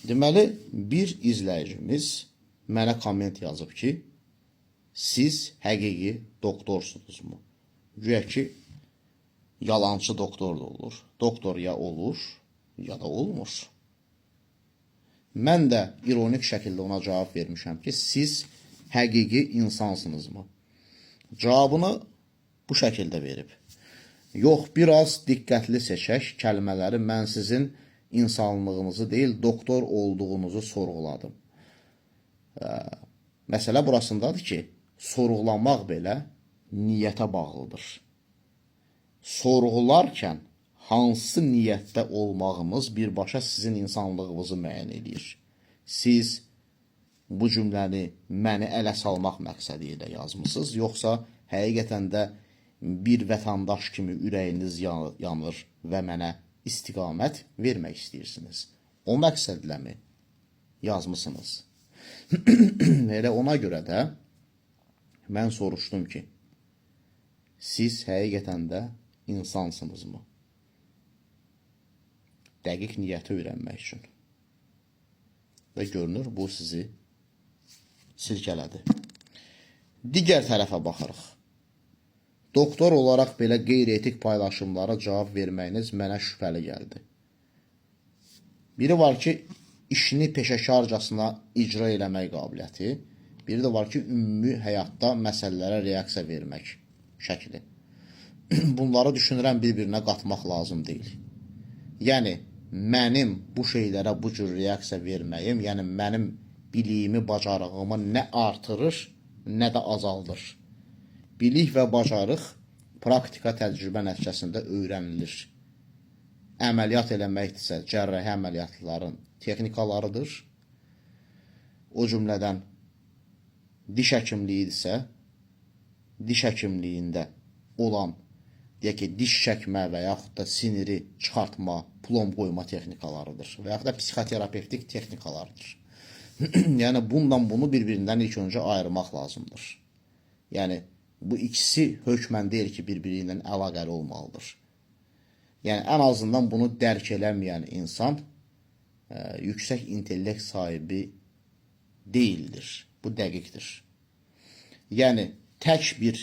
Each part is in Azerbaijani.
Deməli, bir izləyicimiz mənə komment yazıb ki, siz həqiqi doktorsunuzmu? Güya ki, yalancı doktor da olur. Doktor ya olur, ya da olmur. Mən də ironik şəkildə ona cavab vermişəm ki, siz həqiqi insansınızmı? Cavabını bu şəkildə verib. Yox, biraz diqqətli seçək kəlmələri, mən sizin insanlığınızı deyil, doktor olduğunuzu sorğuladım. Məsələ burasındadır ki, sorğulamaq belə niyyətə bağlıdır. Sorğularkən hansı niyyətdə olmağımız birbaşa sizin insanlığınızı müəyyən edir. Siz bu cümləni məni ələ salmaq məqsədi ilə yazmısınız, yoxsa həqiqətən də bir vətəndaş kimi ürəyiniz yanır və mənə istiqamət vermək istəyirsiniz. O məqsədləmi yazmısınız? Elə ona görə də mən soruşdum ki, siz həqiqətən də insansınızmı? Dəqiq niyyəti öyrənmək üçün. Və görünür, bu sizi silkələdi. Digər tərəfə baxırıq. Doktor olaraq belə qeyri-etik paylaşımlara cavab verməyiniz mənə şübhəli gəldi. Biri var ki, işini peşəkarcasına icra eləmək qabiliyyəti, biri də var ki, ümumi həyatda məsələlərə reaksiya vermək şəkli. Bunları düşünürəm bir-birinə qatmaq lazım deyil. Yəni, mənim bu şeylərə bu cür reaksiya verməyim, yəni mənim biliyimi, bacarığımı nə artırır, nə də azaldır. Bilik və bacarıq praktika təcrübə nəticəsində öyrənilir. Əməliyyat eləməkdirsə, cərrahi əməliyyatların texnikalarıdır. O cümlədən diş həkimliyidirsə, diş həkimliyində olan, deyək ki, diş çəkmə və yaxud da siniri çıxartma, plomb qoyma texnikalarıdır və yaxud da psixoterapevtik texnikalardır. Yəni, bundan bunu bir-birindən ilk öncə ayırmaq lazımdır. Yəni, bu ikisi hökmən deyil ki, bir-biri ilə əlaqəli olmalıdır. Yəni, ən azından bunu dərk eləməyən insan yüksək intellekt sahibi deyildir. Bu dəqiqdir. Yəni, tək bir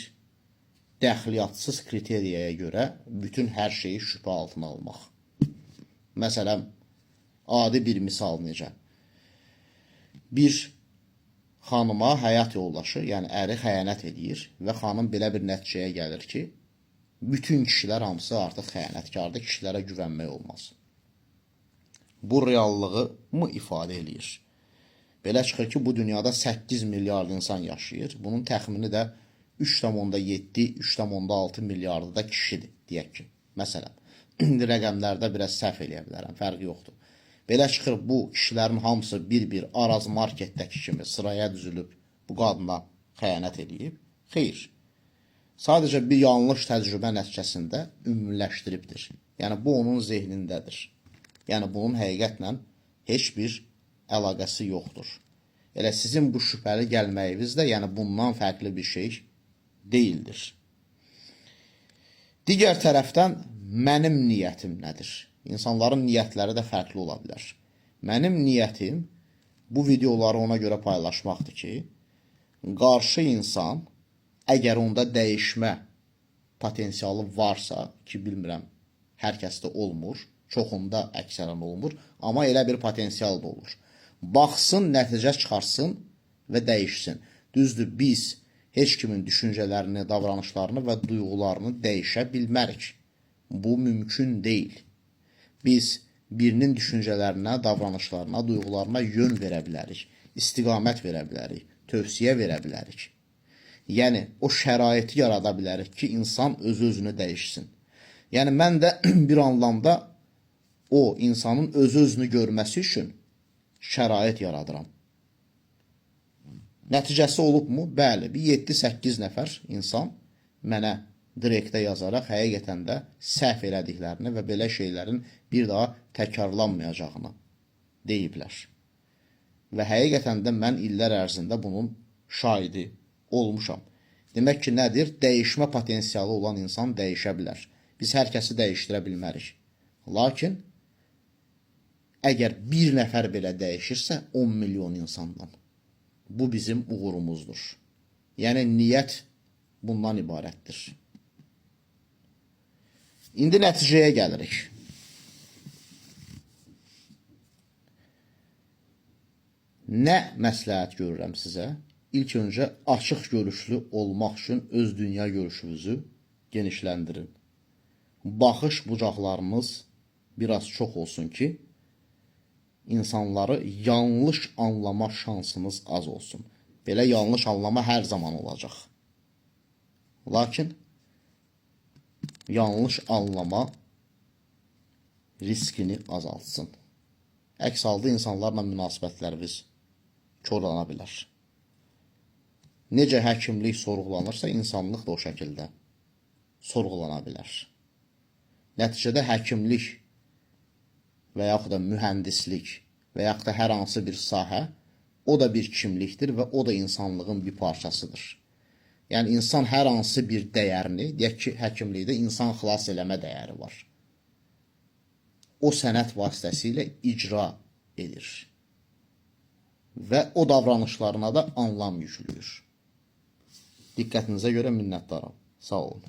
dəxliyatsız kriteriyyaya görə bütün hər şeyi şübhə altına almaq. Məsələn, adi bir misal necə? Bir xanıma həyat yoldaşı, yəni əri xəyanət edir və xanım belə bir nəticəyə gəlir ki, bütün kişilər hamısı artıq xəyanətkardır, kişilərə güvənmək olmaz. Bu reallığı mı ifadə edir? Belə çıxır ki, bu dünyada 8 milyard insan yaşayır. Bunun təxmini də 3,7, 3,6 milyardı da kişidir, deyək ki. Məsələn, rəqəmlərdə biraz səhv eləyə bilərəm, fərqi yoxdur. Belə çıxır, bu kişilərin hamısı bir-bir Araz marketdəki kimi sıraya düzülüb bu qadına xəyanət edib. Xeyr. Sadəcə bir yanlış təcrübə nəticəsində ümumiləşdiribdir. Yəni, bu onun zehnindədir. Yəni, bunun həqiqətlə heç bir əlaqəsi yoxdur. Elə sizin bu şübhəli gəlməyiniz də, yəni bundan fərqli bir şey deyildir. Digər tərəfdən mənim niyyətim nədir? İnsanların niyyətləri də fərqli ola bilər. Mənim niyyətim bu videoları ona görə paylaşmaqdır ki, qarşı insan əgər onda dəyişmə potensialı varsa, ki bilmirəm, hər kəsdə olmur, çoxunda əksərən olmur, amma elə bir potensial da olur. Baxsın, nəticə çıxarsın və dəyişsin. Düzdür, biz heç kimin düşüncələrini, davranışlarını və duyğularını dəyişə bilmərik. Bu mümkün deyil. Biz birinin düşüncələrinə, davranışlarına, duyğularına yön verə bilərik, istiqamət verə bilərik, tövsiyə verə bilərik. Yəni, o şəraiti yarada bilərik ki, insan özü-özünü dəyişsin. Yəni, mən də bir anlamda o insanın özü-özünü görməsi üçün şərait yaradıram. Nəticəsi olubmu? Bəli, bir 7-8 nəfər insan mənə direktə yazaraq həqiqətən də səhv elədiklərini və belə şeylərin bir daha təkrarlanmayacağını deyiblər. Və həqiqətən də mən illər ərzində bunun şahidi olmuşam. Demək ki, nədir? Dəyişmə potensialı olan insan dəyişə bilər. Biz hər kəsi dəyişdirə bilmərik. Lakin, əgər bir nəfər belə dəyişirsə 10 milyon insandan, bu bizim uğurumuzdur. Yəni niyyət bundan ibarətdir. İndi nəticəyə gəlirik. Nə məsləhət görürəm sizə? İlk öncə açıq görüşlü olmaq üçün öz dünya görüşünüzü genişləndirin. Baxış bucaqlarınız biraz çox olsun ki, insanları yanlış anlama şansınız az olsun. Belə yanlış anlama hər zaman olacaq. Lakin yanlış anlama riskini azaltsın. Əks halda insanlarla münasibətləriniz korlana bilər. Necə həkimlik sorğulanırsa, insanlıq da o şəkildə sorğulana bilər. Nəticədə həkimlik və yaxud da mühəndislik və yaxud da hər hansı bir sahə, o da bir kimlikdir və o da insanlığın bir parçasıdır. Yəni, insan hər hansı bir dəyərini, deyək ki, həkimlikdə insan xilas eləmə dəyəri var. O sənət vasitəsilə icra edir. Və o davranışlarına da anlam yüklüyür. Diqqətinizə görə minnətdaram. Sağ olun.